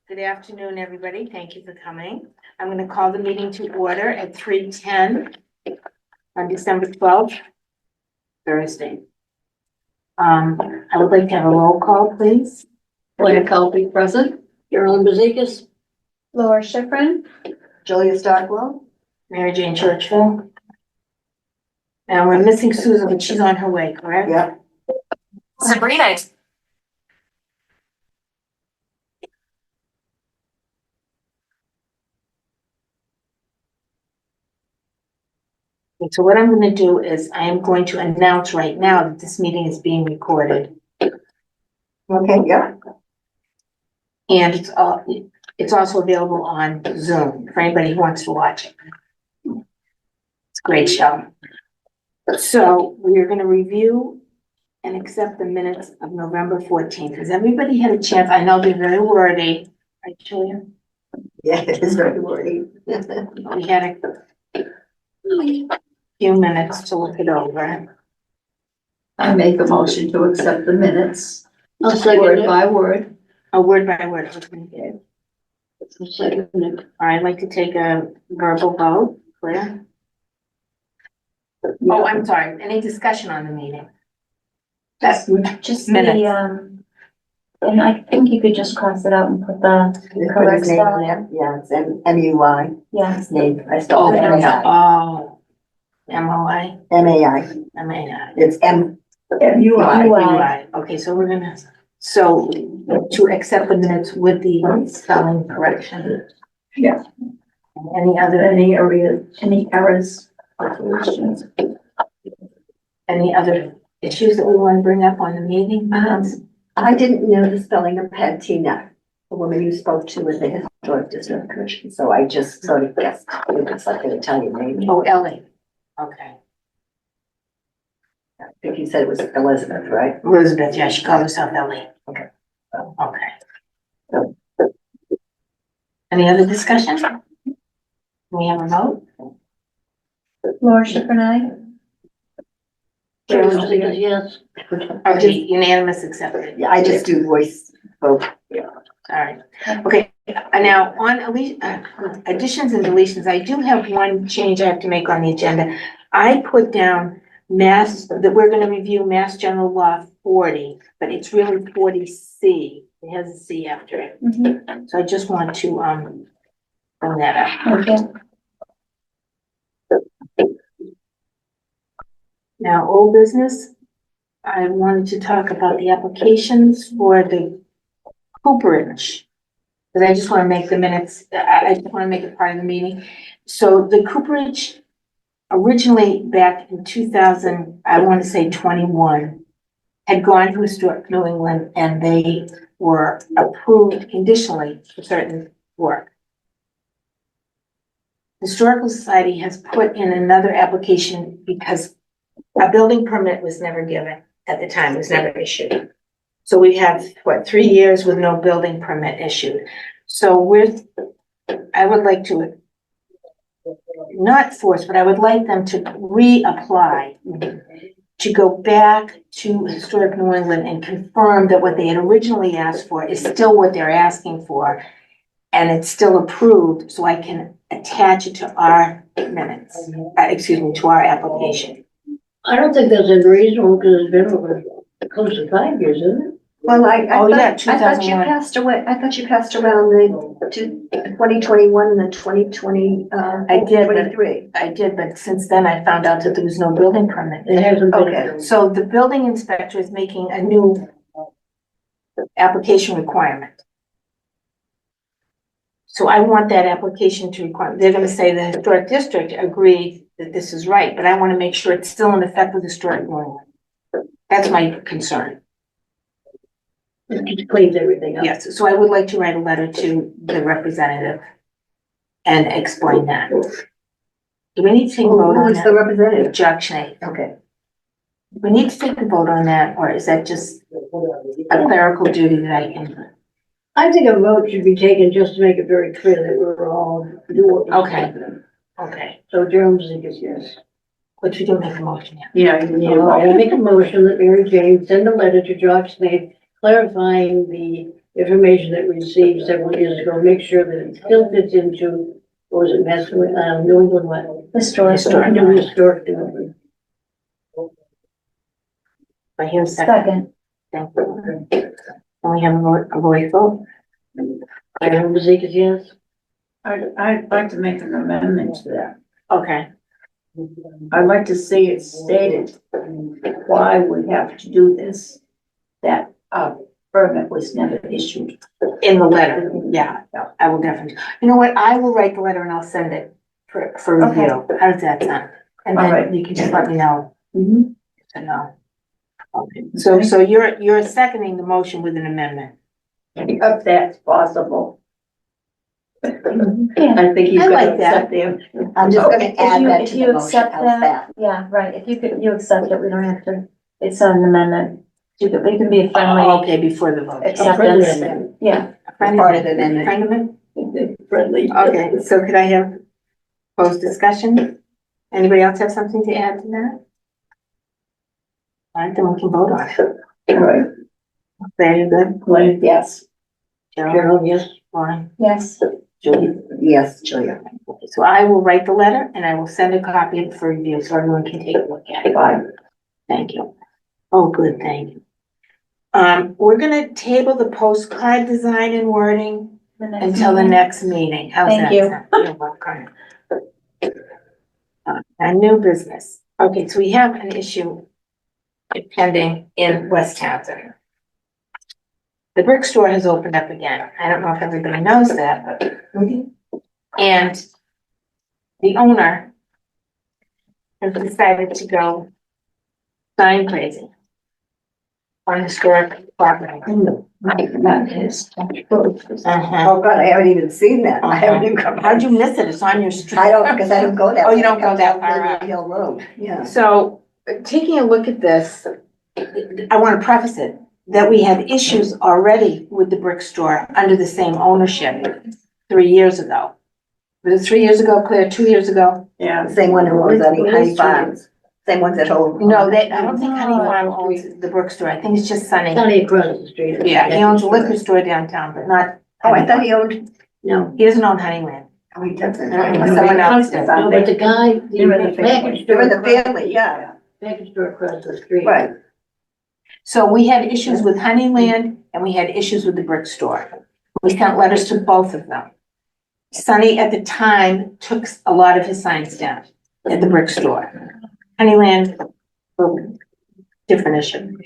Good afternoon, everybody. Thank you for coming. I'm going to call the meeting to order at 3:10 on December 12th, Thursday. I would like to have a roll call, please. Blaine Calvi present. Carolyn Bezikas. Laura Schifrin. Julia Stockwell. Mary Jane Churchville. And we're missing Susan, but she's on her way, correct? Yeah. Sabrina. So what I'm going to do is I am going to announce right now that this meeting is being recorded. Okay, yeah. And it's also available on Zoom for anybody who wants to watch it. It's a great show. So we're going to review and accept the minutes of November 14th. Has everybody had a chance? I know they're very wordy. Right, Julia? Yeah, it is very wordy. We had a few minutes to look it over. I make a motion to accept the minutes. I'll second Word it. by word. A word by word. Okay. I'll second it. I'd like to take a verbal vote. Claire? Oh, I'm sorry. Any discussion on the meeting? That's Just minutes. and I think you could just cross it out and put the correct His name on spelling. there. Yeah, it's M-U-I. Yeah. His name. I Oh, spelled M-A-I. oh. M-O-I? M-A-I. M-A-I. It's M-U-I. UI. Okay, so we're gonna, so to accept the minutes with the spelling correction. Yeah. Any other, Any errors? any other issues that we want to bring up on the meeting? I didn't know the spelling of Patina, the woman you spoke to in the Historic District Commission, so I just sort of guessed. It's like an Italian name. Oh, Ellie. Okay. I think you said it was Elizabeth, right? Elizabeth, yeah, she called herself Ellie. Okay. Okay. Any other discussion? Can we have a vote? Laura Schifrin, aye. Carolyn Bezikas, yes. Okay, unanimous accepted. Yeah, I just do voice vote. All right, okay, now on additions and deletions, I do have one change I have to make on the agenda. I put down that we're gonna review Mass General Law 40, but it's really 40C. It has a C after it. Mhm. So I just want to, bring that up. Okay. Now, old business, I wanted to talk about the applications for the cooperage. Because I just want to make the minutes, I just want to make it part of the meeting. So the cooperage originally back in 2000, I want to say 21, had gone to Historic New England and they were approved conditionally for certain work. Historical Society has put in another application because a building permit was never given at the time, it was never issued. So we have, 3 years with no building permit issued. So I would like to, not force, but I would like them to reapply, to go back to Historic New England and confirm that what they had originally asked for is still what they're asking for. And it's still approved, so I can attach it to our minutes, to our application. I don't think that's unreasonable because it's been over close to 5 years, isn't it? Well, I Oh, yeah, thought you 2001. passed away, I thought you passed around the 2021 and the 2020, I did, but 23. I did, but since then I found out that there was no building permit. It hasn't been. Okay. So the building inspector is making a new application requirement. So I want that application to require, they're gonna say the historic district agreed that this is right, but I wanna make sure it's still in effect with historic New England. That's my concern. It just cleans everything up. Yes, so I would like to write a letter to the representative and explain that. Do we need to take a vote Who on is the that? representative? Jack Schnee. Okay. We need to take a vote on that, or is that just a clerical duty that I can? I think a vote should be taken just to make it very clear that we're all doing. Okay. Okay, So Jerome Bezikas, yes. but we do make a motion now. Yeah, I make a motion that Mary Jane send a letter to Jock Smith clarifying the information that we received several years ago, make sure that it still fits into, what was it, Mass, New England what? Historic. New historic development. But here's a second. Thank you. And we have a voice vote. Item Bezikas, yes? I'd like to make an amendment to that. Okay, I'd like to see it stated why we have to do this, that a permit was never issued. in the letter, yeah, I will definitely, you know what, I will write the letter and I'll send it for review. How does that sound? And All then right. you can just let me know, Mm-hmm. to know. Okay, so you're seconding the motion with an amendment. If that's possible. I think he's I gonna like that. accept them. I'm just gonna add that If to you the motion, accept how's that? Yeah, right, if you accept it, we don't have to, it's an amendment. It can be a Oh, friendly okay, before the vote. acceptance, Friendly. yeah. Friendly Part of the amendment. Friend amendment? Friendly. Okay, so could I have closed discussion? Anybody else have something to add to that? All right, then we can vote on it. All right, Very good. Glenn, yes. Cheryl, Carol, yes? Lauren, Yes. Julie. Yes, Julia. Okay, so I will write the letter and I will send a copy of it for review so everyone can take a look at it. Fine. Thank you. Oh, good, thank you. We're gonna table the postcard design and wording until the next meeting. How's Thank that you. sound? You're welcome. A new business. Okay, so we have an issue pending in West Townsend. The brick store has opened up again. I don't know if everybody knows that, but. And the owner has decided to go sign crazy on historic property. Not his. Uh-huh. Oh, God, I haven't even seen that. I haven't even come. How'd you miss it? It's on your street. I don't, because I don't go that Oh, way. you don't go that I far come up. down Hill Road, yeah. So, taking a look at this, I want to preface it, that we had issues already with the brick store under the same ownership 3 years ago. Was it 3 years ago, Claire, 2 years ago? Yeah. The same one who owns Honey Farms, same ones that hold. No, I don't think Honey Farm owns the brick store. I think it's just Sunny. Sunny across the street. Yeah, he owns a liquor store downtown, but not. Oh, I thought he owned, No. He doesn't own Honeyland. oh, he doesn't. I don't know, someone else does. No, but the guy, They're in the the package store. They're in the across- family, yeah. Package store across the street. Right. So we had issues with Honeyland and we had issues with the brick store. We sent letters to both of them. Sonny at the time took a lot of his signs down at the brick store. Honeyland, different issue.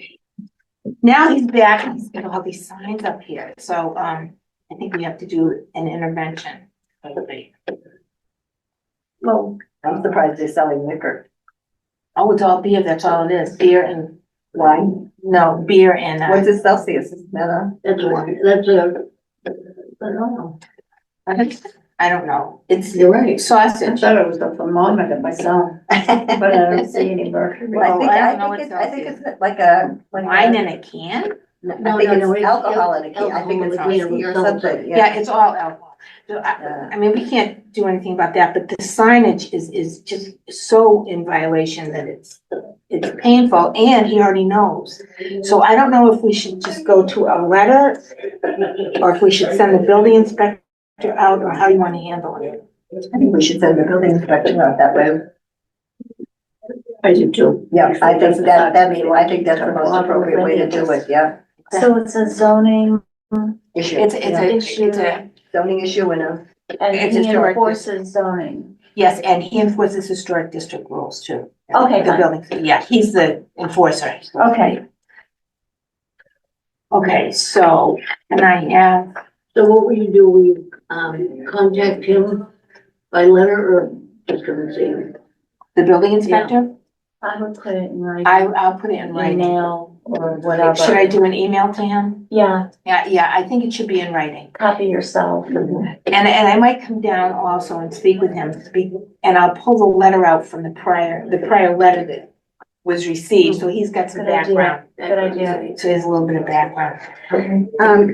Now he's back, and he's got all these signs up here, so, I think we have to do an intervention. Well, I'm surprised they're selling liquor. Oh, it's all beer, that's all it is, beer and, Wine? no, beer and, What's it Celsius? Is that a? That's a, I don't know. I don't know, it's You're right. I sausage. thought it was a thermometer myself, but I don't see any mercury. Well, Oh, I don't know what I think it's like a. Wine in a can? I think it's alcohol in a can. I think it's alcohol in a whiskey or can. something, Yeah, yeah. it's all alcohol. So I mean, we can't do anything about that, but the signage is just so in violation that it's painful and he already knows. So I don't know if we should just go to a letter or if we should send the building inspector out or how you want to handle it. I think we should send the building inspector out that way. I do too. Yeah, I think I think that's the most appropriate way to do it, yeah. So it's a zoning, Issue. It's Yeah. a, Zoning issue and a, and It's he historic. enforces zoning. yes, and he enforces historic district rules too. Okay, The fine. building, yeah, he's the enforcer. Okay. Okay, so, and I have, So what will you do? Will you, contact him by letter or just come and see him? the building inspector, I would put it in writing, I'll put it in writing. email or whatever. Should I do an email to him? Yeah, Yeah, I think it should be in writing. copy yourself. And I might come down also and speak with him, and I'll pull the letter out from the prior letter that was received, so he's got some Good idea. background. Good idea. So there's a little bit of background.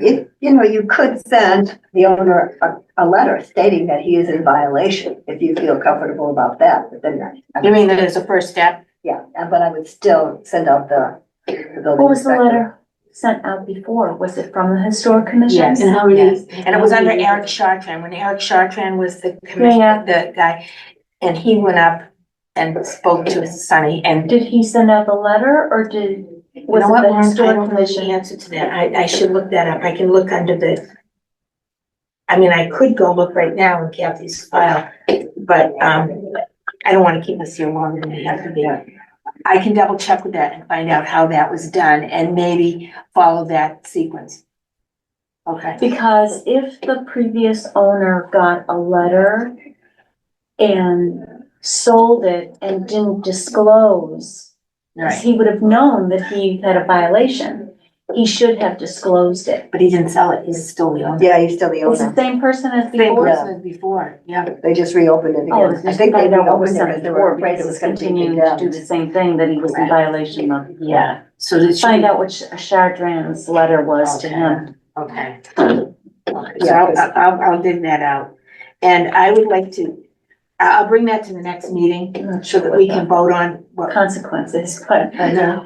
if, you could send the owner a letter stating that he is in violation, if you feel comfortable about that, but then. You mean that it's a first step? Yeah, but I would still send out the building What was the inspector. letter? sent out before? Was it from the historic commission? Yes, And how many- yes. And it was how under many- Eric Chartrand, when Eric Chartrand was the commission, Yeah. the guy. And he went up and spoke to Sunny and Did he send out the letter or did, you was know it what, the Lauren, I historic don't know the commission? answer to that. I should look that up. I can look under the. I mean, I could go look right now in Kathy's file, but, I don't wanna keep us here longer than we have to be. I can double check with that and find out how that was done and maybe follow that sequence. Okay, Because if the previous owner got a letter and sold it and didn't disclose, 'cause right, he would have known that he had a violation, he should have disclosed it. but he didn't sell it, he's still the owner. Yeah, he's still the It's the owner. same person as Same before. person as before, yeah. They just reopened it Oh, again. I just think they find out what was reopened it done because they were before, afraid it because was it's gonna be continuing to do condemned. the same thing that he was in Correct. violation of. Yeah, so this. Find out which Chardran's letter was to him. Okay. So I'll dig that out. And I would like to, I'll bring that to the next meeting so that we can vote on what. Consequences, but,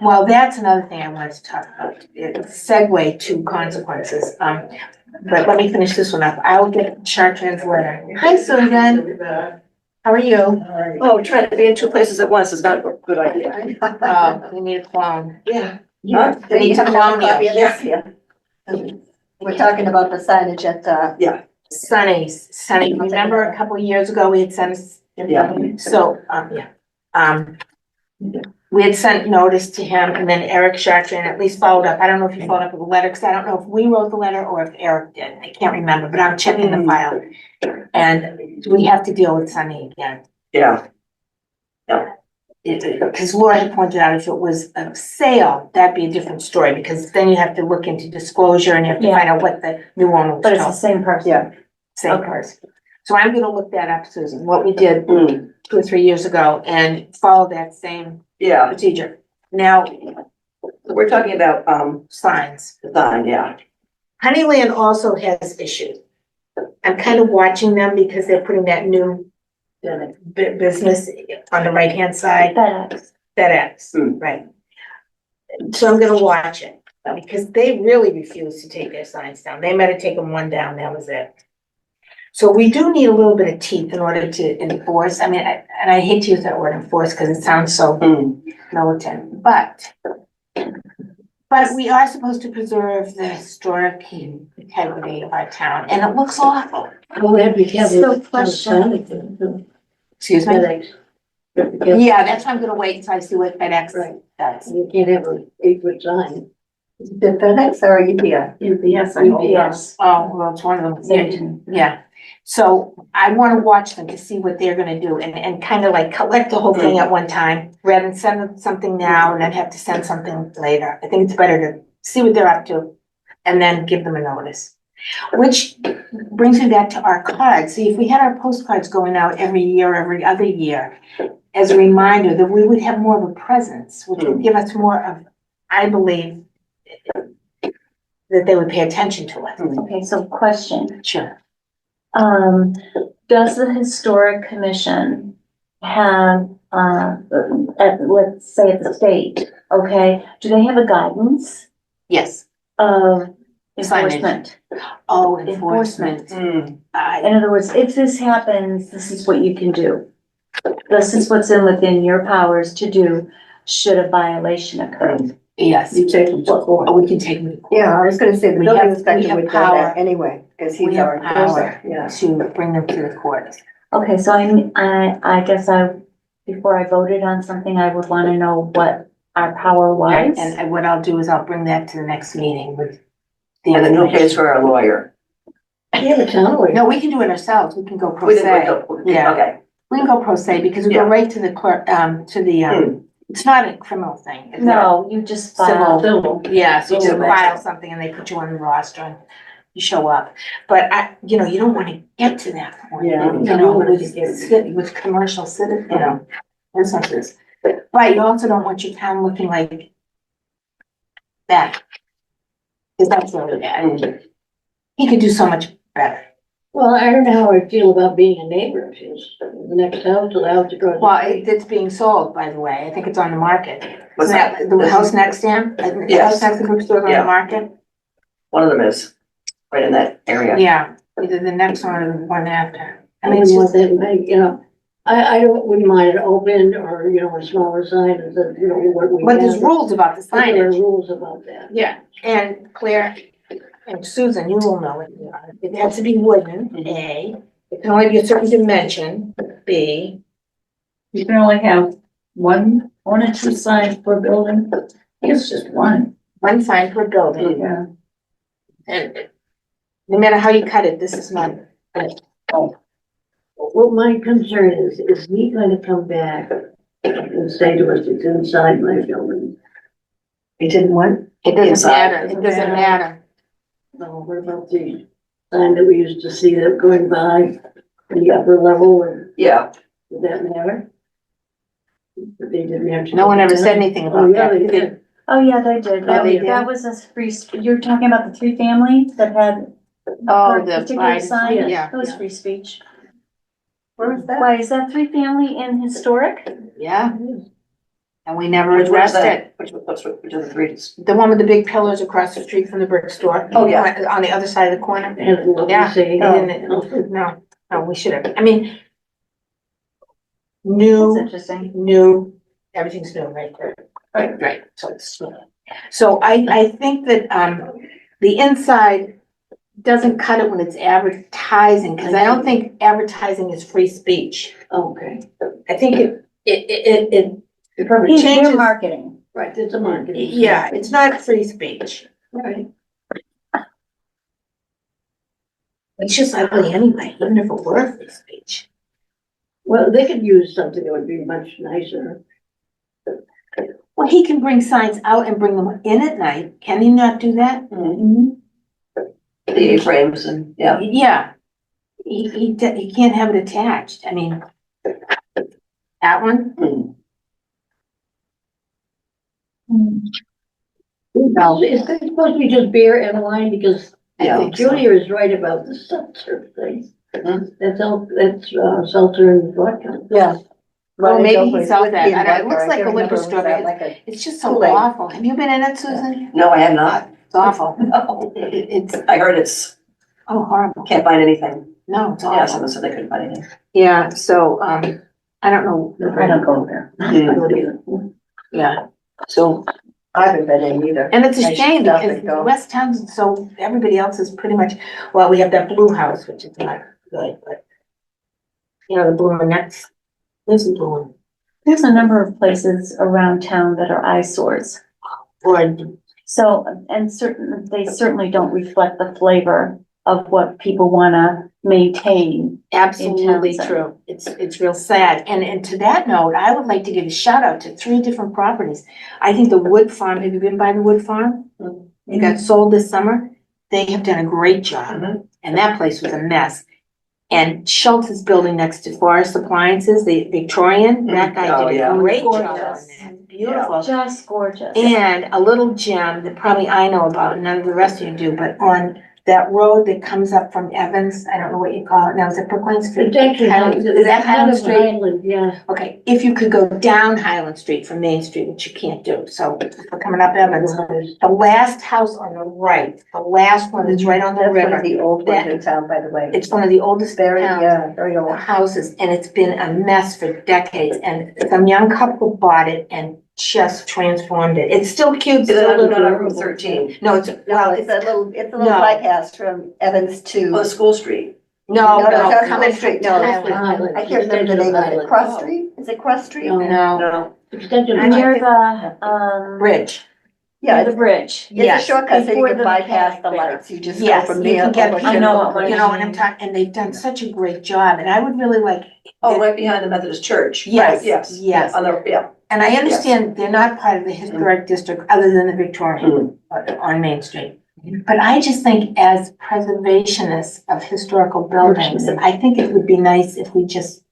Well, that's another thing I wanted to talk about. It's segue to consequences. But let me finish this one up. I will get Chartrand's letter. Hi, Susan. How are you? Oh, trying to be in two places at once is not a good idea. We need a clone. Yeah. Huh? They need to have a clone copy of you. this here. We're talking about the signage at, Sunny, remember a couple of years ago, we had sent. Yeah. So, we had sent notice to him and then Eric Chartrand at least followed up. I don't know if he followed up with a letter, because I don't know if we wrote the letter or if Eric did. I can't remember, but I'm checking the file. And we have to deal with Sunny again. Yeah, Because Laura had pointed out if it was a sale, that'd be a different story, because then you have to look into disclosure and you have to Yeah. find out what the new owner was but it's the told. same person. Yeah. Same Okay. person. So I'm gonna look that up, Susan, what we did Mm. 2 or 3 years ago and follow that same yeah. procedure. Now, We're talking about, signs. design, yeah. Honeyland also has issues. I'm kind of watching them because they're putting that new business on the right-hand side, FedEx. FedEx, Hmm. right? So I'm gonna watch it, because they really refuse to take their signs down. They might have taken one down, that was it. So we do need a little bit of teeth in order to enforce. I mean, and I hate to use that word enforce because it sounds so Mm. militant, but we are supposed to preserve the historic integrity of our town, and it looks awful. Well, we have to be careful. So with question. FedEx. Excuse me? FedEx. You have to be careful. Yeah, that's why I'm gonna wait until I see what FedEx Right. does. You can't have an 8-foot sign. the FedEx or UPS? UPS, UPS. Oh, well, it's one of them. Same. Yeah, so I wanna watch them to see what they're gonna do and kind of like collect the whole thing at one time, rather than send them something now and then have to send something later. I think it's better to see what they're up to and then give them a notice. Which brings me back to our cards. See, if we had our postcards going out every year, every other year, as a reminder that we would have more of a presence, which would give us more of, I believe, that they would pay attention to us. Okay, so question. Sure. Does the historic commission have, let's say at the state, okay, do they have a guidance Yes. of Signage. enforcement? Oh, Enforcement. enforcement. In other words, if this happens, this is what you can do. This is what's within your powers to do should a violation occur. Yes. You take them to court. Oh, we can take them to court. Yeah, I was gonna say the We building have- we inspector have would go power. there anyway, because We he's have our power enforcer, yeah. to bring them to the court. Okay, so I guess before I voted on something, I would wanna know what our power was. And what I'll do is I'll bring that to the next meeting with the. And the new pays for our lawyer. Yeah, the town lawyer. No, we can do it ourselves. We can go pro We didn't se. go- Yeah. Okay, We can go pro se because we go Yeah. right to the clerk, to the, it's not a criminal thing. It's No, you just Civil. file. Civil. Yeah, so you just Civil. file something and they put you on the roster and you show up. But you don't wanna get to that point. Yeah, You you know, don't wanna with, get- with commercial businesses. But you also don't want your town looking like that. Cause that's really bad. He could do so much better. Well, I don't know how I feel about being a neighbor, because the next house to the house across. Well, it's being sold, by the way. I think it's on the market. What's that? The house next to him, the Yes. house next to the bookstore on Yeah. the market? One of them is, right in that area. Yeah, either the next one or the one after. I mean, what they make, you know, I wouldn't mind it open or, you know, a smaller sign, as a, you know, what we. But there's have. rules about the But there are signage. rules about that. Yeah, and Claire and Susan, you will know it. It has to be wooden, A. It can only be a certain dimension, B. You can only have one or two signs per building. I guess just one. One sign per building. Yeah. And no matter how you cut it, this is not. What my concern is he gonna come back and say to us, it's inside my building? You didn't want? It doesn't Inside. matter, it doesn't matter. No, what about the sign that we used to see that going by the upper level, and Yeah, did that matter? But they didn't have to. No one ever said anything Oh, about yeah, that. they did. Oh, yeah, they did. Oh, they That did? was a free, you're talking about the three family that had Oh, a the particular pride, sign? yeah, That was free speech. Where was that? Why, is that three family in historic? yeah. And we never which one is addressed that? it. Which of the three? The one with the big pillars across the street from the brick store. Oh, yeah. On the other side of the corner. And what we Yeah, say. they didn't, no, we should have, I mean. That's New, interesting. everything's new right there. Right, so it's. So I think that, the inside doesn't cut it when it's advertising, because I don't think advertising is free speech. Okay, I think it They're changes. marketing. right, it's a marketing. Yeah, it's not free speech. Right. It's just ugly anyway, even if it were free speech. Well, they could use something that would be much nicer. Well, he can bring signs out and bring them in at night. Can he not do that? The A-frames and, yeah. Yeah. He can't have it attached. I mean, that one? Mm. No, it's supposed to be just beer and wine, because I think so. Julia is right about the seltzer thing. Mhm. That's seltzer and vodka. Yeah. Well, maybe Ronnie he Douglas sells would that. be in I don't- it Butler. looks I like a can't liquor remember, store, was that but like a it's just so Kool-Aid. awful. Have you been in it, Susan? No, I have not. It's awful. No. It's, I heard it's, oh, horrible. can't find anything. No, it's Yeah, awful. someone said they couldn't find anything. Yeah, so, I don't know. I don't go there. I don't either. Yeah, so, I haven't been in either. and it's I a should shame stop because and go. West Townsend, so everybody else is pretty much, well, we have that blue house, which is not good, but. You know, the blue one next, this is blue one. There's a number of places around town that are eyesores. Or, So, and they certainly don't reflect the flavor of what people wanna maintain. absolutely Townsend. true. It's real sad. And to that note, I would like to give a shout out to 3 different properties. I think the Wood Farm, have you been by the Wood Farm? It got sold this summer. They have done a great job. Mhm. And that place was a mess. And Schultz's building next to Forest Appliances, the Victorian, that guy Oh, did yeah. a great job on Gorgeous. that. Beautiful. Just gorgeous. And a little gem that probably I know about, none of the rest of you do, but on that road that comes up from Evans, I don't know what you call it now, is it Brookline Street? It's actually, Highland- Is that kind Highland of Street? Highland, yeah. Okay, if you could go down Highland Street from Main Street, which you can't do, so if we're coming up Evans, the last house on the right, the last one that's right on the That's one of river, the old ones in town, by the way. it's one of the oldest Very, towns. yeah, very old. Houses, and it's been a mess for decades, and some young couple bought it and just transformed it. It's still cute, Is it still on little. Route 13? No, it's, No, well, it's it's, a little No. bypass from Evans to, Oh, the school street. no, no, no, that's coming School Street, from no, Highland. Highland. I can't remember the name of it, Highland. Cross Street? Is it Cross Street? No. No, No. Extension. Near the, bridge, Yeah, near the it's bridge. a yes. shortcut, so you Before can the bypass the mechanic lights, you just go Yes, from you there. can get, over I to know the- what you know what I'm talking, and they've done such a great job, and I would really like. Oh, right behind the Methodist church. Yes, Right, yes. yes. On the, yeah. And I understand they're not part of the historic district other than the Victorian on Main Street. But I just think as preservationists of historical buildings, I think it would be nice if we just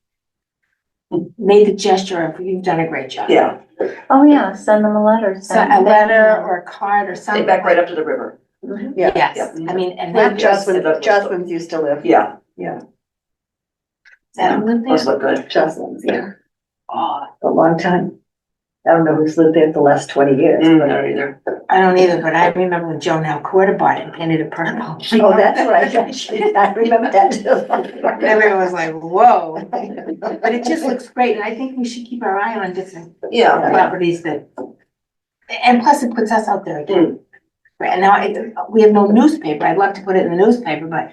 made the gesture of, you've done a great job. Yeah, Oh, yeah, send them a letter. So a letter or a card or stay something. back right up to the river. Yeah. Yes, Yeah. I mean, and Where that, Jocelyn used to live. Yeah, Yeah, Is that on Lincoln? Those look good. Jocelyn's, yeah. Oh, a long time. I don't know who's lived there for the last 20 years, I but. don't either. I don't either, but I remember when Joan Alcorta bought it and painted it purple. Oh, that's right, actually, I remember that too. Everyone was like, whoa, but it just looks great, and I think we should keep our eye on different Yeah. properties that, and plus it puts us out there again. Right, and now we have no newspaper, I'd love to put it in the newspaper, but,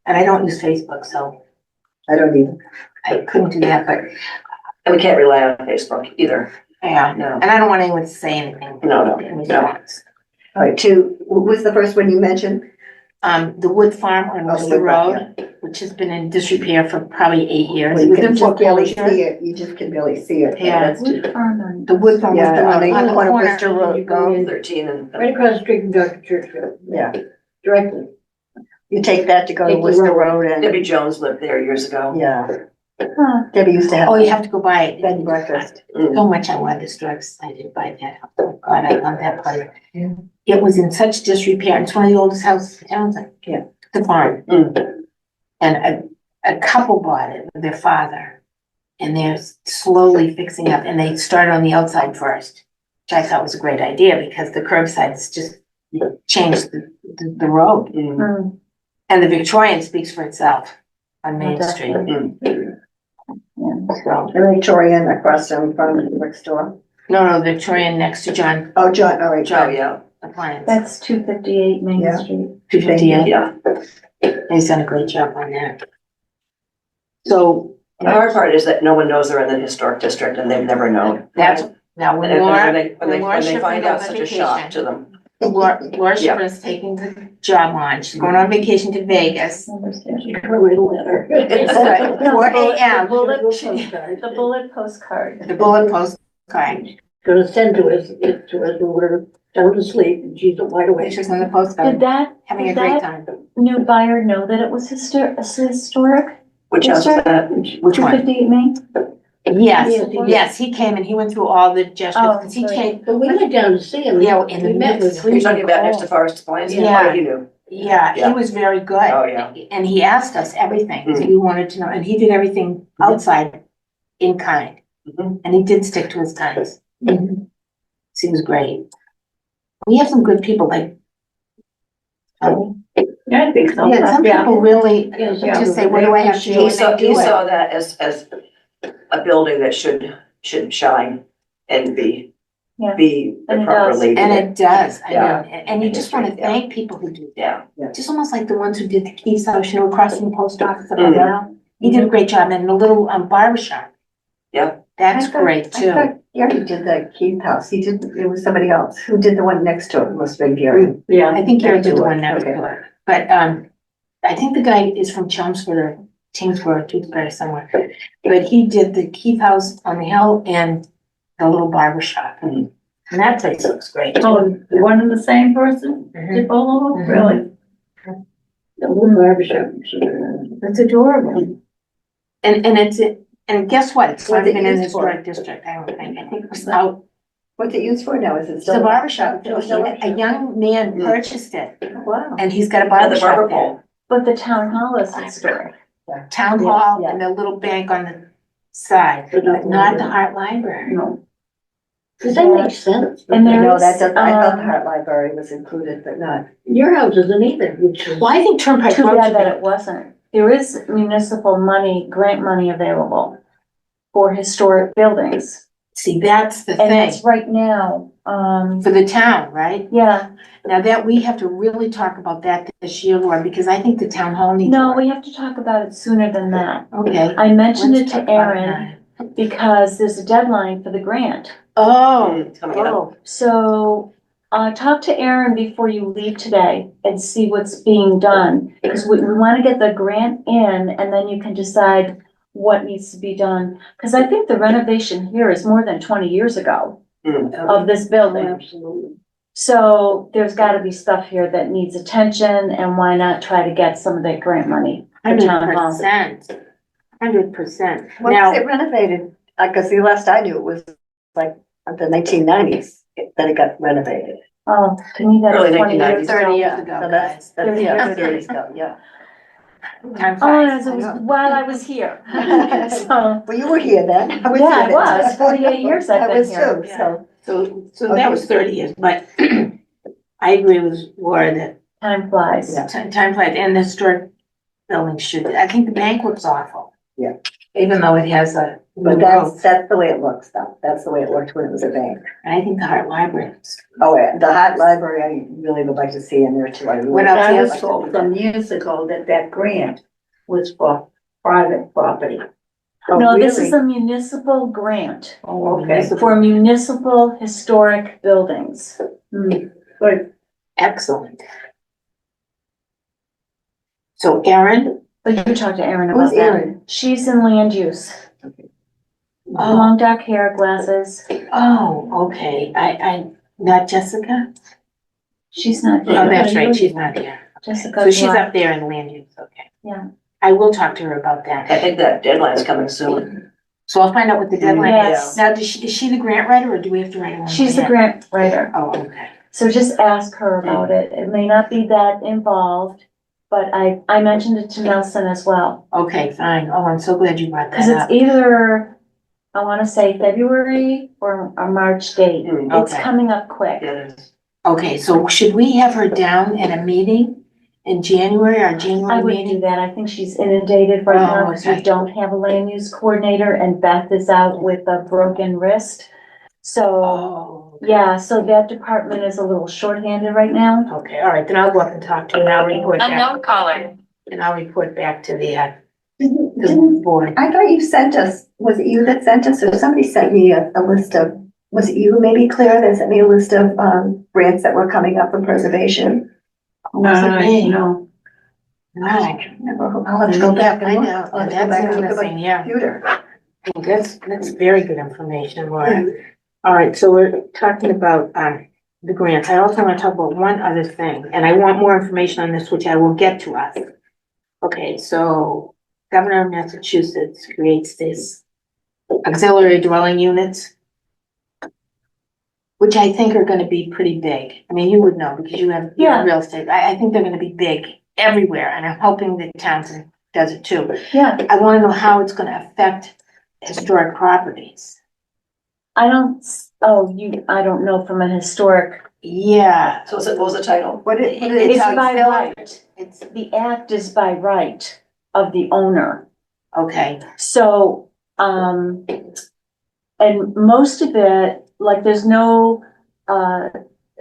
and I don't use Facebook, so I don't either. I couldn't do that, but, And we can't rely on Facebook either. yeah, No. and I don't want anyone to say anything. No. All right, what was the first one you mentioned? The wood farm on Oh, Worcester Wood Farm, Road, which has been in disrepair for probably 8 years. Well, It you was can in just barely see foreclosure. it, you just can barely see it. Yeah. That's- Wood farm on- The wood farm was Yeah, on the on the corner of corner. Worcester Road, You go in 13 and. right across the street from Dr. Churchill, Yeah, directly. you take that to go to Take the Worcester road. Road and, Debbie Jones lived there years ago. yeah, Huh. Debbie used to have Oh, you have to go buy it. bed and breakfast. So much I wanted this drugs, I did buy that. Oh God, I love that part of it. It was in such disrepair. It's one of the oldest houses in town. Yeah. The farm. Mm. And a couple bought it with their father. And they're slowly fixing up, and they started on the outside first, which I thought was a great idea because the curbside is just changed the road. Mm. Hmm. And the Victorian speaks for itself on Main Oh, Street. definitely. So, And Victorian across from the brick store. no, the Victorian next to John Oh, John, all right, Oh, John. yeah. Appliance. That's 258 Main Yeah. Street. 258. Yeah. He's done a great job on that. So The hard part is that no one knows they're in the historic district and they've never known. that's, now when And Laura, when Laura they Schifrin find out, goes on such a shock vacation. to them. Laura Yeah. Schifrin's taking the job on, she's going on vacation to Vegas. Write a letter. It's like 4 a.m. Bullet, Postcard. the bullet postcard. The bullet postcard, Gonna send it to us when we're down to sleep and she's wide awake. pictures on the Did postcard, that, having a did great that time. new buyer know that it was historic? Which house is that? Which one? 258 Main? Yes, Yes, he did. yes, he came and he went through all the gestures, Oh, because he great. came, But we went down to see him. Yeah, in the We met midst. with You're talking about next to cold. Forest Appliance? Yeah. Oh, you knew. yeah, he Yeah. was very good. Oh, yeah. And he asked us everything, because we wanted to know, and he did everything outside in kind, Mhm. and he did stick to his times. So he was great. We have some good people, like, Yeah, I think so. yeah, some people really Yes, just say, what do I have to do? He And saw, they he do it. saw that as a building that should shine and be Yeah. the And it properly. And it does, I Yeah. mean, and you just wanna Yeah. thank people who do that. Yeah. Just almost like the ones who did the Keys House, you know, across from the post office up Mhm. there. He did a great job, and the little barber shop. Yeah. That's I thought- great I too. thought Gary did the Keith house, he did, it was somebody else, who did the one next to it, must have been Gary. Yeah. I think Gary did the one next Okay. to it, but, I think the guy is from Chelmsford or Kingsford or Tewksbury somewhere. But he did the Keith House on the hill and the little barber shop. Mhm. And that place looks great. too. Oh, one and the same person Mhm. did both of them? Mhm. Really? The little barbershop. It's adorable. And and guess what? It's not What's it even in the used for? historic district, I don't think. I think it was out, What's it used for now, is it it's still? a barber shop. Oh, still A young man Mm. purchased it Wow. and he's got a And barber the barber shop there. pole. But the town hall is historic. Town Yeah, hall yeah. and the little bank on the side, But but not the Hart Library. No. Does that make sense? And there No, is, that doesn't, I thought the um, Hart Library was included, but not. Your house isn't either, which is. Well, I think Turnpike too Road bad should that be. it wasn't. There is municipal money, grant money available for historic buildings. See, that's the And thing, that's right now, for the town, right? yeah, Now that, we have to really talk about that this year, Laura, because I think the town hall needs. no, one. we have to talk about it sooner than that. Okay. I mentioned Let's it talk to about it Aaron now. because there's a deadline for the grant. Oh, Coming up. oh, So, talk to Aaron before you leave today and see what's being done. Because we wanna get the grant in and then you can decide what needs to be done. Because I think the renovation here is more than 20 years ago Mm. of this building. Absolutely. So there's gotta be stuff here that needs attention and why not try to get some of that grant money for town hall? 100%. 100%. When Now, was it renovated? Cause the last I knew it was like the 1990s that it got renovated. Oh, to me, Early that's 20 years 1990s. 30 ago. years ago, So guys. that's, 30 yeah, years. 30 years ago, yeah. Time Oh, flies. it was I know. while I was here. So, Well, you were here then. I was yeah, here I then. was, 48 years I've I been was here. too, so. So Okay. that was 30 years, but I agree with Laura that Time flies. Yeah. time flies and the historic building should, I think the bank looks awful. Yeah. Even though it has a new But roof, that's the way it looks though. That's the way it looked when it was a bank. and I think the Hart Library is. Oh, yeah, the Hart Library, I really would like to see in there too. I really What else? I Yes. was told some years ago that that grant was for private property. Oh, No, this really? is a municipal grant Oh, okay. for municipal historic buildings. Good. Excellent. So Erin, But you talked to Erin Who's about that. Erin? She's in land use. oh, Long dark hair, glasses. okay, not Jessica? She's not Oh, here. that's right, she's not here. Jessica. So she's Dry. up there in land use, okay. Yeah. I will talk to her about I that. think that deadline's coming soon. So I'll find out what the deadline Yes. is. Now, is she the grant writer or do we have to write her own? She's the grant writer. Oh, okay. So just ask her about it. It may not be that involved, but I mentioned it to Nelson as well. Okay, fine. Oh, I'm so glad you brought Cause that it's up. either, I wanna say February or a March date. It's Okay. coming up quick. Yeah, it is. Okay, so should we have her down at a meeting in January, our I January would do meeting? that. I think she's inundated right now Oh, because we okay. don't have a land use coordinator and Beth is out with a broken wrist. So, Oh, okay. yeah, so that department is a little shorthanded right now. Okay, all right, then I'll go up and talk to her and I'll report back, Unknown caller. and I'll report back to the Didn't- board. I thought you sent us, was it you that sent us, or somebody sent me a list of, was it you, maybe Claire, that sent me a list of, grants that were coming up for preservation? Was it me? No. Right. I'll have to go back and I look. know, I'll have to go that's back and look at my interesting, yeah. computer. That's very good information, Laura. All right, so we're talking about, the grants. I also want to talk about one other thing, and I want more information on this, which I will get to us. Okay, so Governor of Massachusetts creates this auxiliary dwelling units, which I think are gonna be pretty big. I mean, you would know because you have Yeah. real estate. I think they're gonna be big everywhere, and I'm hoping that Townsend does it too. Yeah, I wanna know how it's gonna affect historic properties. I don't know from a historic, Yeah. So what was the title? What It's it's by auxiliary. right. It's, The act is by right of the owner. okay, So, and most of it, like, there's no,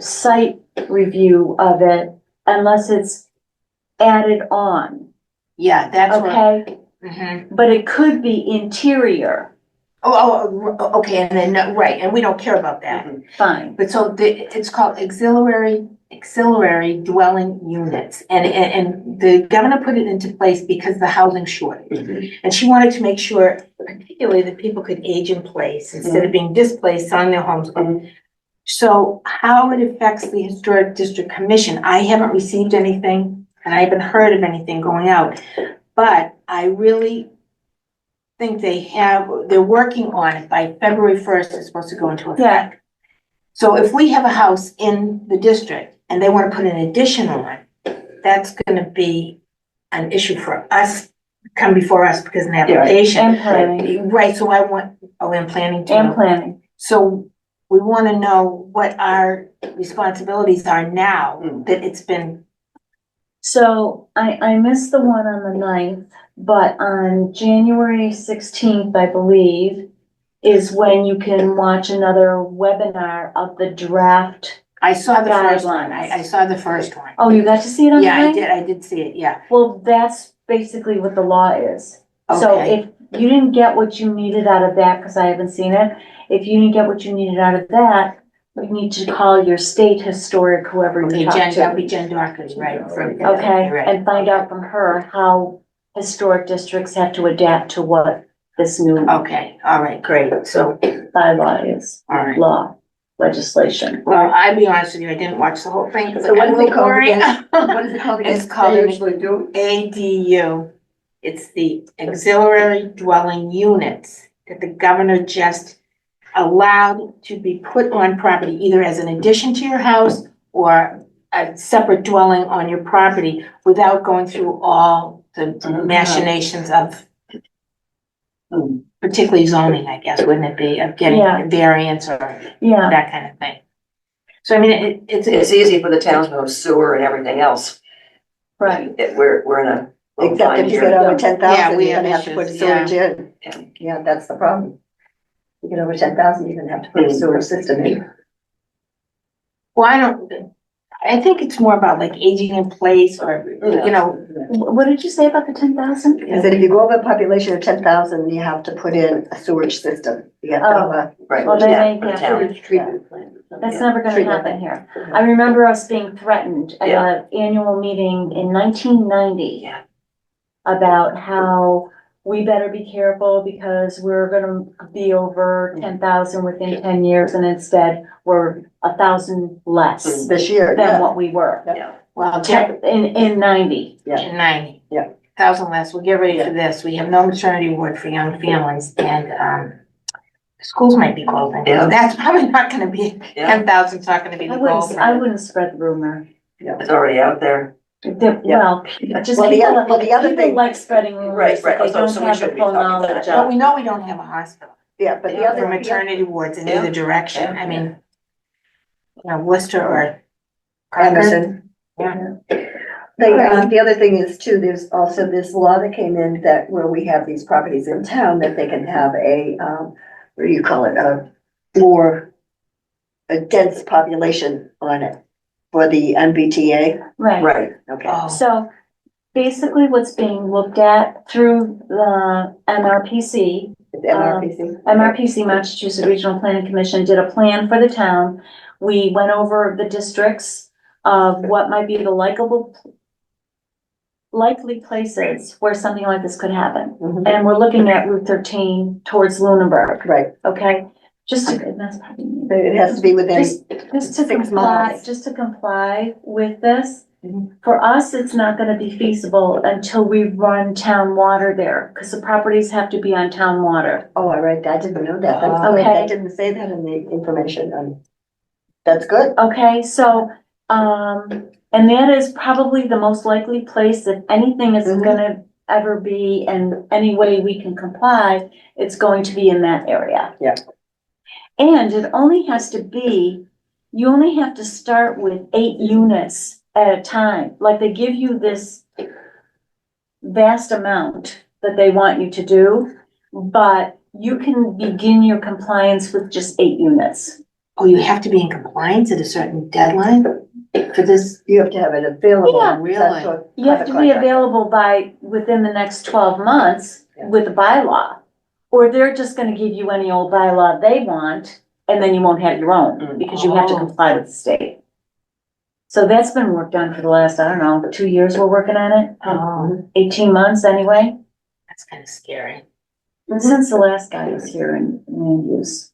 site review of it unless it's added on, yeah, that's what. okay? Mhm. But it could be interior, Okay, and then, no, right, and we don't care about that. fine. But so it's called auxiliary dwelling units. And the governor put it into place because of the housing shortage. And she wanted to make sure particularly that people could age in place instead of being displaced, selling their homes. So how it affects the Historic District Commission, I haven't received anything and I haven't heard of anything going out. But I really think they're working on it. By February 1st, it's supposed to go into effect. So if we have a house in the district and they want to put an addition on, that's gonna be an issue for us, come before us because of an application. And planning, Right, so and planning too. and planning. So we want to know what our responsibilities are now that it's been, So I missed the one on the 9th, but on January 16th, I believe, is when you can watch another webinar of the draft. I saw the first one. Guidelines. I saw the first one. Oh, you got to see it on the Yeah, 9th? I did see it, yeah. Well, that's basically what the law is. So Okay. if you didn't get what you needed out of that, because I haven't seen it, if you didn't get what you needed out of that, you need to call your state historic, whoever Okay, you talk Jen, that'll to. be Jen Dorkins, right? Okay, Right. and find out from her how historic districts have to adapt to what this new Okay, all right, great. So, bylaw is, all right. law, legislation. Well, I'll be honest with you, I didn't watch the whole thing because So I what got a is it little called boring. again? What is it called again? It's called They an usually do. ADU. It's the auxiliary dwelling units that the governor just allowed to be put on property, either as an addition to your house or a separate dwelling on your property without going through all the machinations of particularly zoning, I guess, wouldn't it be, of getting Yeah. a variance or Yeah, that kind of thing. So I mean, It's easy for the towns with sewer and everything else. right. We're in a. Except if you get over 10,000, Yeah, we you're gonna have have to put issues, sewage in. Yeah. Yeah, that's the problem. You get over 10,000, you're gonna have to put a sewer system in. well, I think it's more about like aging in place or, you know, What did you say about the 10,000? I said if you go over a population of 10,000, you have to put in a sewage system. You have to have a. Right, Well, they yeah, may for the have town. Sewage treatment plant. That's never gonna Treatment happen plant. here. I remember us being threatened at Yeah. an annual meeting in 1990. Yeah. About how we better be careful because we're gonna be over 10,000 within 10 years, and instead we're 1,000 less This year, than yeah. what we were well, in 90. in 90. Yeah. 1,000 less, we'll get ready for this. We have no maternity ward for young families and, schools might be closing. Yeah. That's probably not gonna be, Yeah. 10,000's not gonna be the goal. I wouldn't spread the rumor. It's already out there. Well, just Well, the people, other people thing, like spreading rumors, Right, but they so- don't so we have the shouldn't be full talking about knowledge that. But of. we know we don't have a hospital yeah, but the for other. maternity wards in either direction. Yeah. I mean, you know, Worcester or Concord. Emerson. Yeah. The other thing is too, there's also this law that came in that where we have these properties in town that they can have a, what do you call it, a dense population on it for the MBTA. Right. Right. Okay. Oh, So basically what's being looked at through the MRPC, MRPC. Massachusetts Regional Planning Commission, did a plan for the town. We went over the districts of what might be the likely places where something like this could happen. Mhm. And we're looking at Route 13 towards Lunenburg, Right, okay? Just to, and that's probably. it has to be within, Just to 6 comply, miles. just to comply with this. Mhm. For us, it's not gonna be feasible until we run town water there, because the properties have to be on town water. oh, all right, I didn't know that. That's Oh. good. Okay. That didn't say that in the information. That's good. Okay, so, and that is probably the most likely place, if anything is Mhm. gonna ever be, and any way we can comply, it's going to be in that area. Yeah. And it only has to be, you only have to start with 8 units at a time. Like, they give you this vast amount that they want you to do, but you can begin your compliance with just 8 units. oh, you have to be in compliance at a certain deadline for this? You have to have it available. Yeah. Really? That's what You have to be contract. available within the next 12 months Yeah. with a bylaw. Or they're just gonna give you any old bylaw they want, and then you won't have your own, because you have to Oh. comply with the state. So that's been worked on for the last, I don't know, 2 years we're working on it, Oh, 18 months anyway, that's kind of scary. since the last guy was here in land use.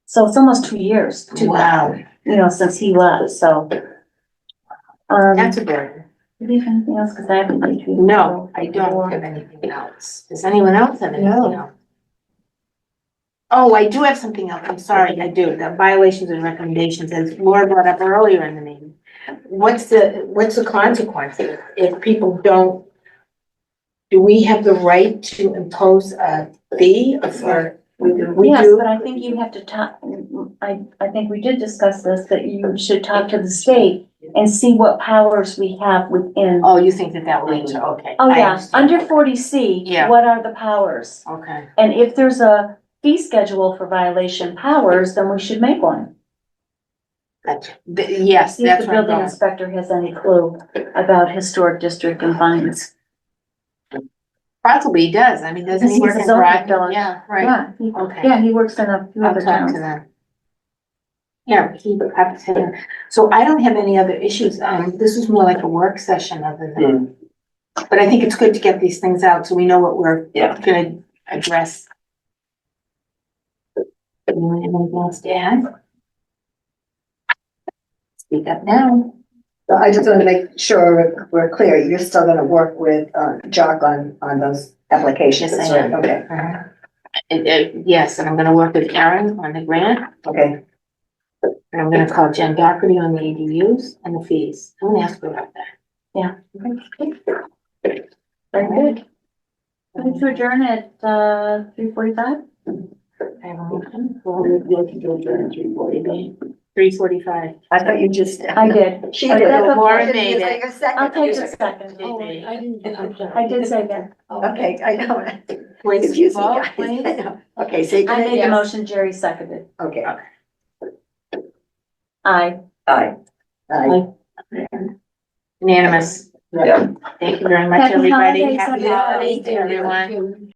So it's almost 2 years, Wow, since he left, so. that's a burden. Do you have anything else? Cause I haven't. been to- No, I don't have anything else. Does anyone else have anything else? Oh, I do have something else. I'm sorry, I do. The violations and recommendations, as Laura brought up earlier in the meeting. What's the consequence if people don't? Do we have the right to impose a fee for? We Yes, do? but I think you have to talk, I think we did discuss this, that you should talk to the state and see what powers we have within. Oh, you think that will answer, okay. Oh, I yeah, understand. under 40C, Yeah. what are the powers? Okay, And if there's a fee schedule for violation powers, then we should make one. gotcha. Yes, See if that's the where I'm building going. inspector has any clue about historic district and fines. Probably does. I mean, doesn't he He's work a in zoning Brighton? village. Yeah, right. Yeah, Okay. yeah, he works in a few I'll other talk towns. to them. Yeah, so I don't have any other issues. This is more like a work session other than. But I think it's good to get these things out so we know what we're Yeah. gonna address. Anyone have anything else to add? Speak up now. So I just want to make sure we're clear. You're still gonna work with, Jock on those applications, Yes, I am. right? Okay, Yes, and I'm gonna work with Karen on the grant, okay. and I'm gonna call Jen Doherty on the ADUs and the fees. I'm gonna ask her about that. Yeah. Very good. Going to adjourn at, 3:45? I have a motion. Well, we'll have to go during 3:40. 3:45. I thought you just. I did. She I did. did. Laura made it. Like a second. I'll take a second. Oh, I didn't. I'm sorry. I did say that. Okay, I know. Please Confuse me, vote, guys. I please. know. Okay, say. I made the yes. motion, Jerry seconded. Okay. Aye. Aye. Aye. Unanimous. Yeah. Thank you very much, Happy everybody. holidays, Happy everyone. holidays to everyone.